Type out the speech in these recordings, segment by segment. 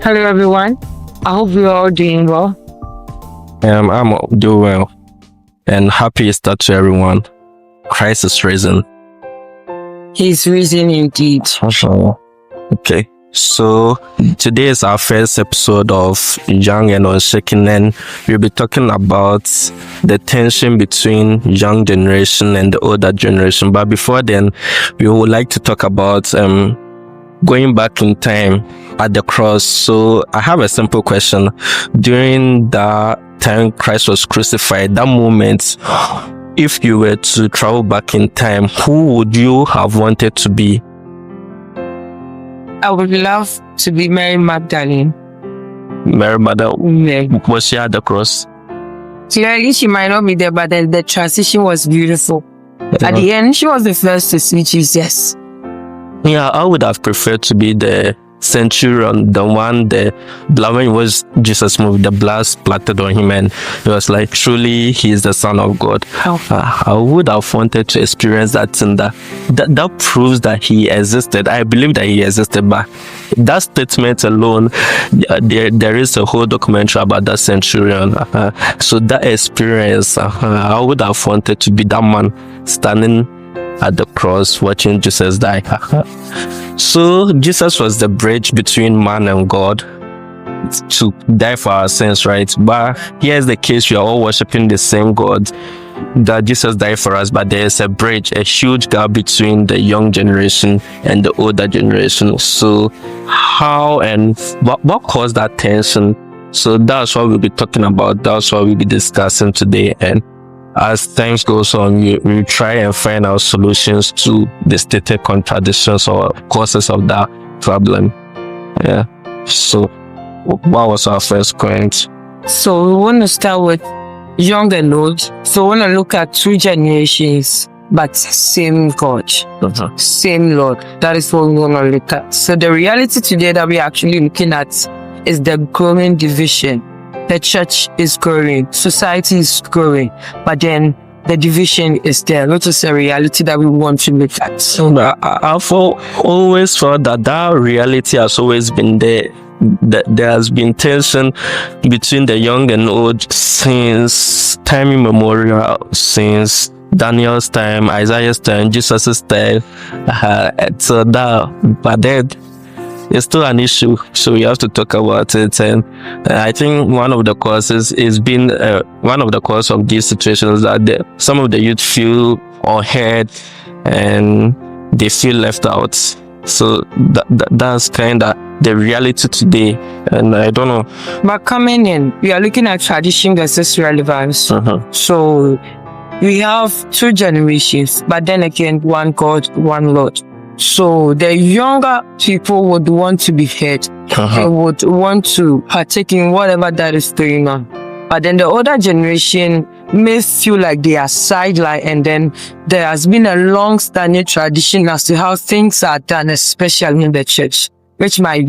Hello, everyone. I hope you're all doing well. I'm doing well, and happy Easter to everyone. Christ is risen. He's risen indeed. Okay, so today is our first episode of Young and Unshaken, and we'll be talking about the tension between young generation and the older generation. But before then, we would like to talk about going back in time at the cross. So I have a simple question. During the time Christ was crucified, that moment, if you were to travel back in time, who would you have wanted to be? I would love to be Mary Magdalene. Mary Magdalene? Yeah. Was she at the cross? Clearly, she might not be there, but then the transition was beautiful. At the end, she was the first to see Jesus. Yeah, I would have preferred to be the centurion, the one the blood, when it was Jesus moved, the blood splattered on him, and it was like, truly he is the Son of God. I would have wanted to experience that, and that proves that he existed. I believe that he existed, but that statement alone, there is a whole documentary about that centurion. So that experience, I would have wanted to be that man standing at the cross watching Jesus die. So Jesus was the bridge between man and God to die for our sins, right? But here's the case: we are all worshiping the same God, that Jesus died for us, but there is a bridge, a huge gap between the young generation and the older generation. So how and what caused that tension? So that's what we'll be talking about. That's what we'll be discussing today. And as time goes on, we try and find out solutions to the stated contradictions or causes of that problem. Yeah. So what was our first point? So we want to start with young and old. So we want to look at two generations, but same God, same Lord. That is what we want to look at. So the reality today that we're actually looking at is the growing division. The church is growing, society is growing, but then the division is there. That is a reality that we want to look at. So I've always felt that reality has always been there. There has been tension between the young and old since time immemorial, since Daniel's time, Isaiah's time, Jesus' time. So that, but then it's still an issue, so we have to talk about it. And I think one of the causes is being one of the causes of these situations that some of the youth feel unheard and they feel left out. So that's kind of the reality today, and I don't know. But coming in, we are looking at tradition versus relevance. So we have two generations, but then again, one God, one Lord. So the younger people would want to be heard. They would want to partake in whatever that is going on. But then the older generation may feel like they are sidelined, and then there has been a long-standing tradition as to how things are done, especially in the church, which might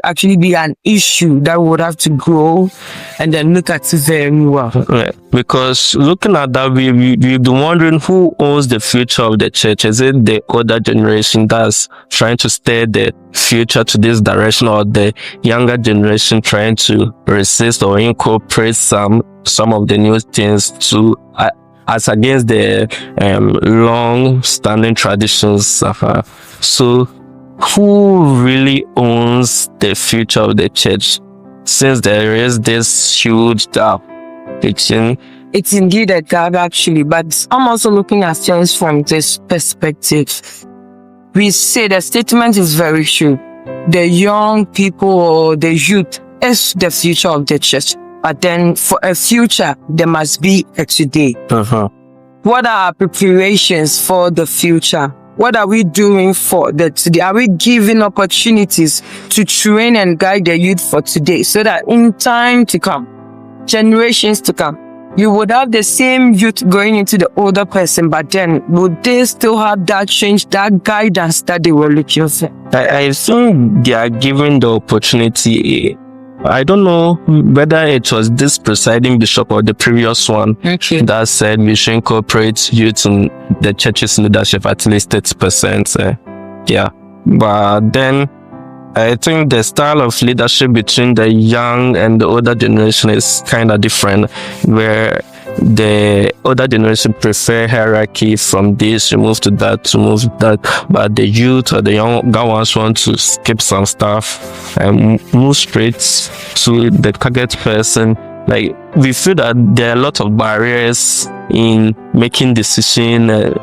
actually be an issue that we would have to grow and then look at very well. Yeah, because looking at that, we've been wondering who owns the future of the church. Is it the older generation that's trying to steer the future to this direction, or the younger generation trying to resist or incorporate some of the new things to as against the long-standing traditions? So who really owns the future of the church, since there is this huge gap? It's indeed a gap, actually, but I'm also looking at things from this perspective. We say the statement is very true. The young people or the youth is the future of the church, but then for a future, there must be a today. What are our preparations for the future? What are we doing for the today? Are we giving opportunities to train and guide the youth for today, so that in time to come, generations to come, you would have the same youth going into the older person, but then would they still have that change, that guidance that they were looking for? I think they are given the opportunity. I don't know whether it was this presiding bishop or the previous one that said we should incorporate youth in the church's leadership at least 30%. Yeah, but then I think the style of leadership between the young and the older generation is kind of different, where the older generation prefer hierarchy from this, you move to that, to move to that, but the youth or the younger ones want to skip some stuff and move straight to the target person. Like, we feel that there are a lot of barriers in making decisions.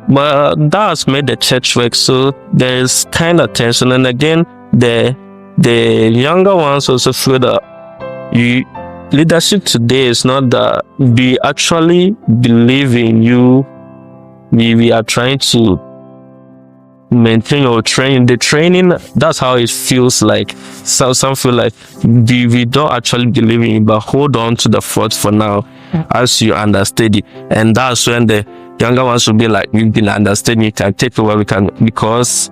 But that has made the church work, so there's kind of tension. And again, the younger ones also feel that leadership today is not that we actually believe in you. We are trying to maintain your training. The training, that's how it feels like. So some feel like we don't actually believe in you, but hold on to the fort for now as you understand it. And that's when the younger ones will be like, we've been understanding, you can take over, we can, because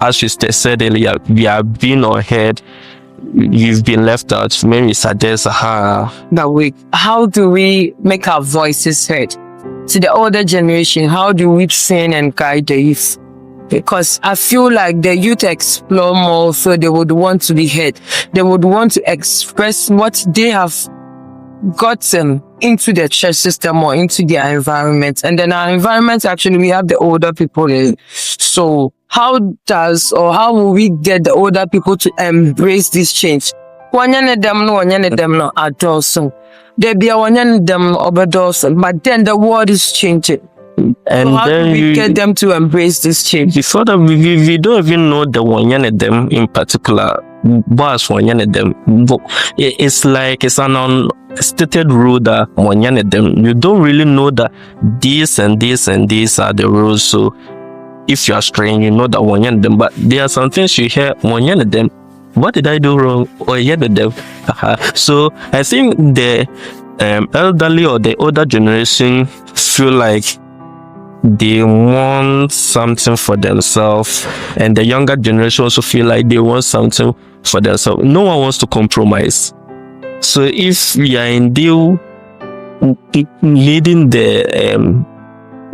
as you said earlier, we have been ahead, you've been left out. Maybe suggest how do we make our voices heard to the older generation? How do we train and guide the youth? Because I feel like the youth explore more, so they would want to be heard. They would want to express what they have gotten into the church system or into their environment. And then our environment, actually, we have the older people in. So how will we get the older people to embrace this change? But then the world is changing. And so how do we get them to embrace this change? Before that, we don't even know the one of them in particular. Boss one of them. It's like it's an unstated rule that one of them. You don't really know that this and this and these are the rules. So if you are straying, you know that one of them. But there are some things you hear one of them. What did I do wrong? Or one of them. So I think the elderly or the older generation feel like they want something for themselves, and the younger generation also feel like they want something for themselves. No one wants to compromise. So if we are in deal leading the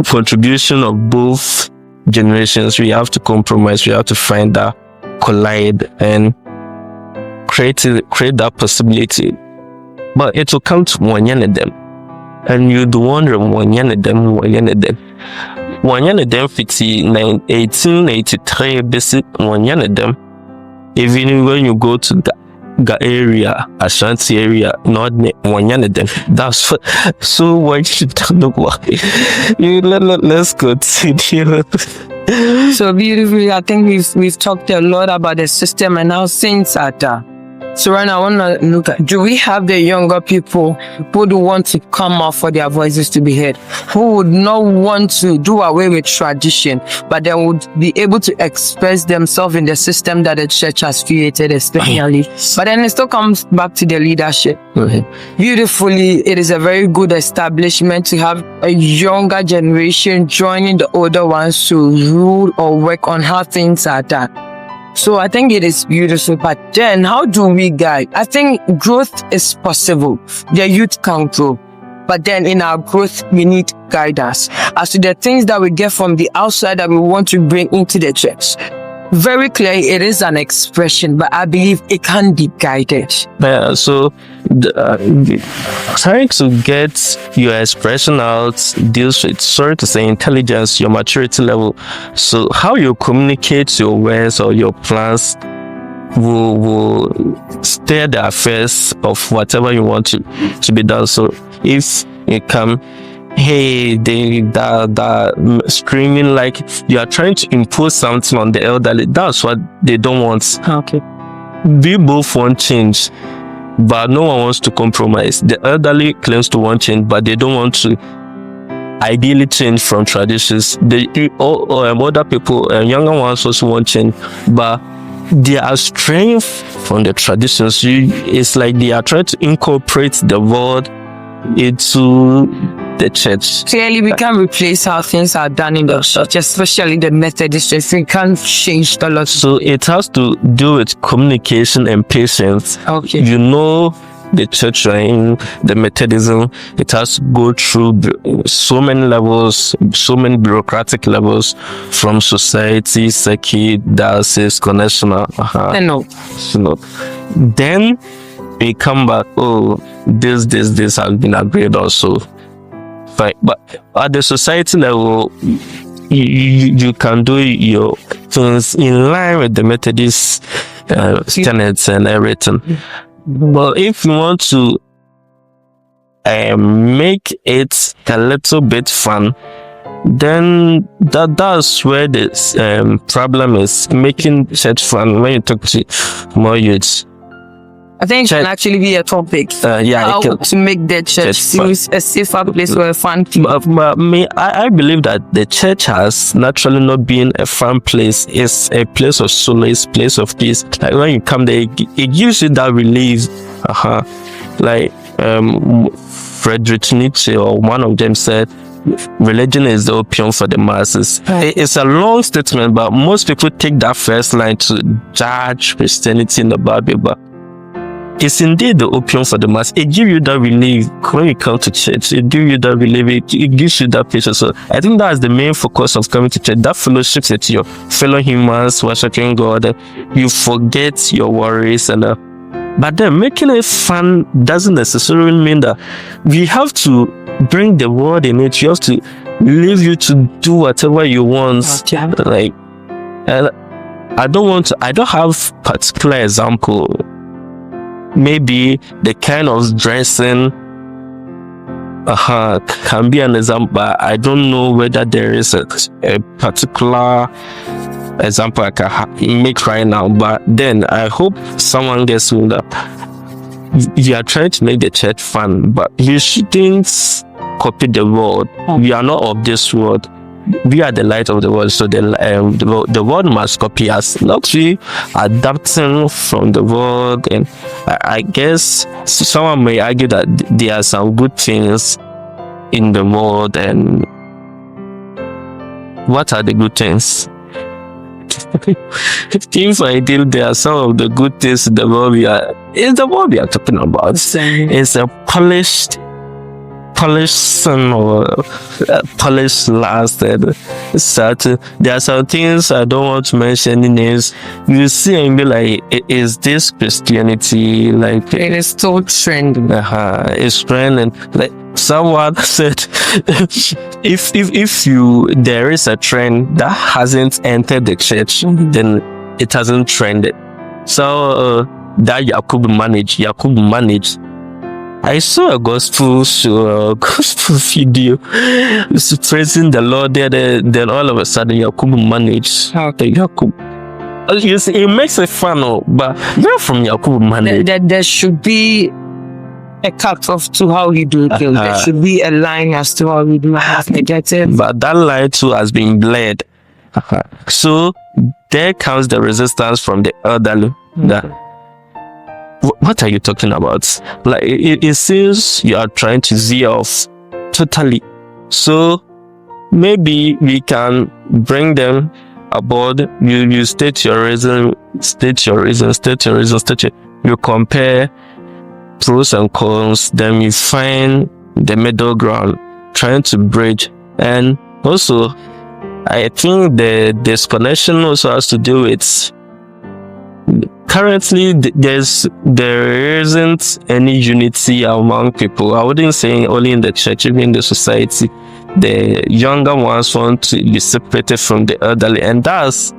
contribution of both generations, we have to compromise. We have to find that collide and create that possibility. But it will come to one of them, and you'd wonder one of them. One of them fits 1883 basic one of them. Even when you go to the area, Ashanti area, not one of them. That's what, so what you don't know why. Let's continue. So beautifully, I think we've talked a lot about the system and how things are done. So right now, I want to look at, do we have the younger people who do want to come out for their voices to be heard, who would not want to do away with tradition, but they would be able to express themselves in the system that the church has created, especially. But then it still comes back to the leadership. Beautifully, it is a very good establishment to have a younger generation joining the older ones to rule or work on how things are done. So I think it is beautiful, but then how do we guide? I think growth is possible. The youth can grow, but then in our growth, we need guidance as to the things that we get from the outside that we want to bring into the church. Very clearly, it is an expression, but I believe it can be guided. So trying to get your expression out deals with, sorry to say, intelligence, your maturity level. So how you communicate your words or your plans will steer the affairs of whatever you want to be done. So if you come, hey, they screaming like you are trying to impose something on the elderly, that's what they don't want. Okay. We both want change, but no one wants to compromise. The elderly claims to want change, but they don't want to ideally change from traditions. The older people and younger ones also want change, but they are straying from the traditions. It's like they are trying to incorporate the world into the church. Clearly, we can't replace how things are done in the church, especially the Methodist Church. We can't change the lot. So it has to do with communication and patience. Okay. You know the church you're in, the Methodism, it has to go through so many levels, so many bureaucratic levels, from society, circuit, diocese, connectional. Synod. Then we come back, oh, this has been agreed also. Fine. But at the society level, you can do your things in line with the Methodist tenets and everything. But if you want to make it a little bit fun, then that's where the problem is, making church fun. When you talk to more youths, I think it can actually be a topic. How to make the church seems a safer place for a fun place. But I believe that the church has naturally not been a fun place. It's a place of solace, place of peace. Like when you come there, it gives you that relief. Like Friedrich Nietzsche, or one of them, said, religion is the opium for the masses. It's a long statement, but most people take that first line to judge Christianity in the Bible. But it's indeed the opium for the mass. It gives you that relief when you come to church. It gives you that relief. It gives you that patience. So I think that's the main focus of coming to church. That fellowship with your fellow humans, worshiping God. You forget your worries but then making it fun doesn't necessarily mean that we have to bring the word in it. You have to leave you to do whatever you want. Like, I don't have particular example. Maybe the kind of dressing can be an example, but I don't know whether there is a particular example I can make right now. But then I hope someone gets me that you are trying to make the church fun, but you shouldn't copy the world. We are not of this world. We are the light of the world, so the world must copy us, not we adapting from the world. And I guess someone may argue that there are some good things in the world, and what are the good things? If I think there are some of the good things in the world, it's the world we are talking about. It's a polished son or polished last and certain. There are some things I don't want to mention any names. You see and be like, is this Christianity? Like, it is still trending. It's trending. Like someone said, if there is a trend that hasn't entered the church, then it hasn't trended. So that Yakub managed. I saw a gospel show, gospel video, praising the Lord there. Then all of a sudden, Yakub managed. Yakub. You see, it makes it fun, but not from Yakub managed. There should be a cut-off to how you do things. There should be a line as to how you do it. But that line too has been blurred. So there comes the resistance from the elderly. What are you talking about? Like it seems you are trying to veer off totally. So maybe we can bring them aboard. You state your reason. You compare pros and cons. Then you find the middle ground, trying to bridge. And also, I think the disconnection also has to do with. Currently, there isn't any unity among people. I wouldn't say only in the church, even in the society. The younger ones want to be separated from the elderly, and that's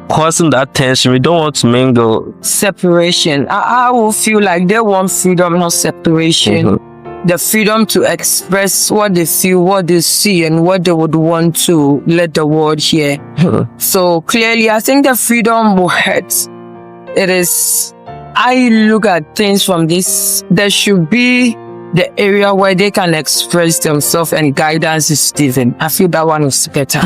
causing that tension. We don't want to mingle. Separation. I will feel like they want freedom, not separation. The freedom to express what they feel, what they see, and what they would want to let the world hear. So clearly, I think the freedom will hurt. It is, I look at things from this, there should be the area where they can express themselves and guidance is given. I feel that one is better.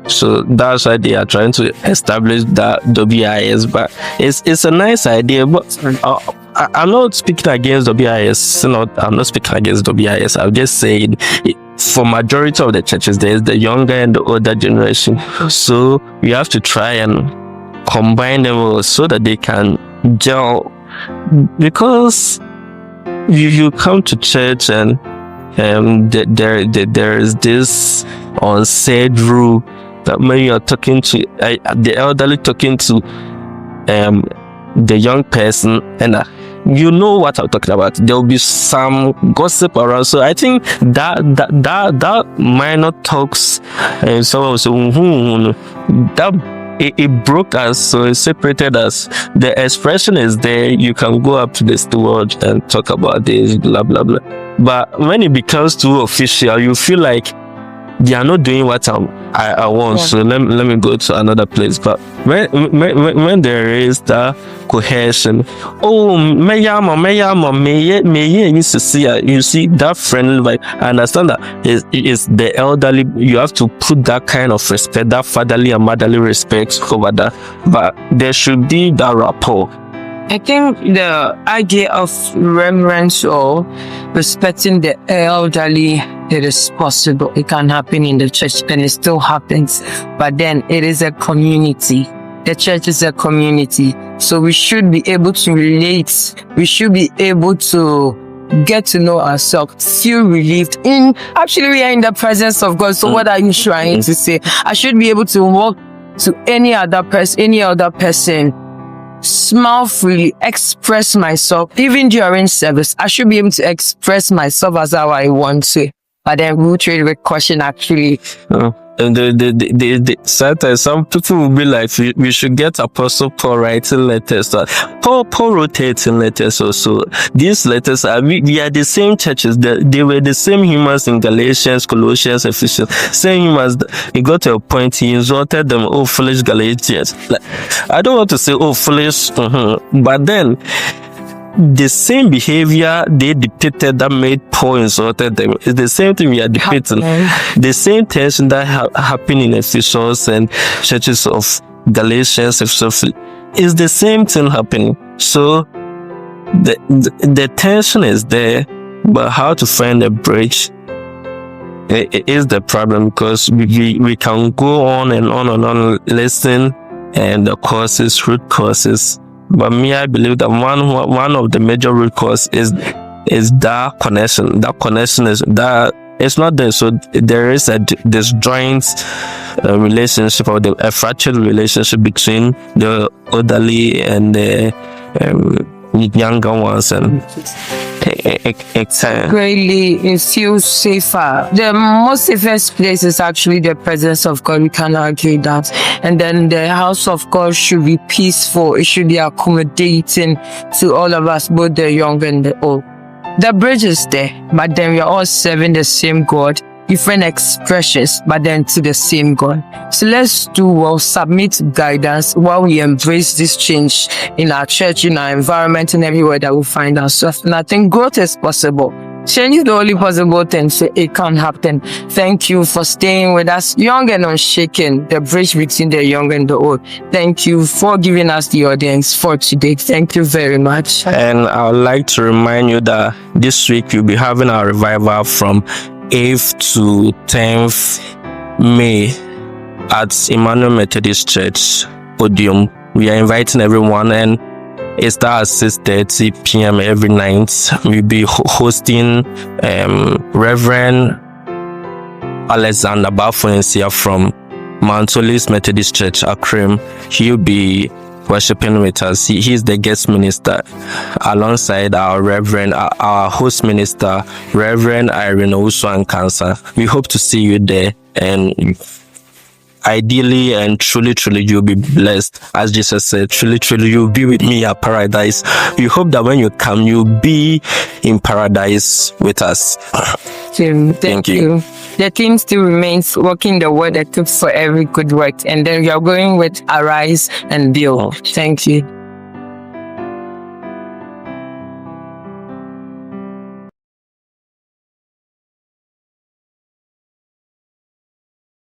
So that's why they are trying to establish that WIS, but it's a nice idea. But I'm not speaking against WIS. I'm not speaking against WIS. I'm just saying for majority of the churches, there is the younger and the older generation. So we have to try and combine them so that they can gel, because you come to church and there is this unsaid rule that when you're talking to the elderly, talking to the young person, and you know what I'm talking about. There will be some gossip around. So I think that minor talks, and someone will say, it broke us, so it separated us. The expression is there. You can go up to the steward and talk about this, blah blah blah. But when it becomes too official, you feel like they are not doing what I want. Yeah. So let me go to another place. But when there is the cohesion, you see that friendly vibe. I understand that it's the elderly. You have to put that kind of respect, that fatherly and motherly respect over that. But there should be that rapport. I think the idea of reverence or respecting the elderly, it is possible. It can happen in the church and it still happens. But then it is a community. The church is a community. So we should be able to relate. We should be able to get to know ourselves, feel relieved. Actually, we are in the presence of God. So what are you trying to say? I should be able to walk to any other person, smile freely, express myself. Even during service, I should be able to express myself as how I want to. But then we'll trade with caution, actually. And sometimes some people will be like, we should get Apostle Paul writing letters. Paul rotating letters also. These letters we are the same churches. They were the same humans in Galatians, Colossians, Ephesians. Same humans. He got to a point, he insulted them, oh, foolish Galatians. Like, I don't want to say, oh, foolish, but then the same behavior they depicted that made Paul insulted them is the same thing we are depicting. The same tension that happened in Ephesians and churches of Galatians is the same thing happening. So the tension is there, but how to find a bridge is the problem, because we can go on and on listen and the root causes. But I believe that one of the major root cause is that connection. That connection is that it's not there. So there is a disjoint relationship, or a fractured relationship between the elderly and the younger ones, and greatly it feels safer. The most safest place is actually the presence of God. We can argue that. And then the house of God should be peaceful. It should be accommodating to all of us, both the young and the old. The bridge is there, but then we are all serving the same God, different expressions, but then to the same God. So let's do well, submit to guidance while we embrace this change in our church, in our environment, and everywhere that we find ourselves. And I think growth is possible. Change is the only possible thing, so it can happen. Thank you for staying with us. Young and Unshaken, the bridge between the young and the old. Thank you for giving us the audience for today. Thank you very much. And I would like to remind you that this week we'll be having our revival from 8th to 10th May at Emmanuel Methodist Church podium. We are inviting everyone, and it starts at 6:30 p.m. every night. We'll be hosting Reverend Alexander Bafonsia from Mount Olives Methodist Church, Akrim. He'll be worshiping with us. He's the guest minister alongside our host minister, Reverend Irene Owusu and Cancer. We hope to see you there, and ideally and truly you'll be blessed. As Jesus said, truly you'll be with me at paradise. We hope that when you come, you'll be in paradise with us. Thank you. The theme still remains working the word equipped for every good work, and then we are going with arise and build. Thank you.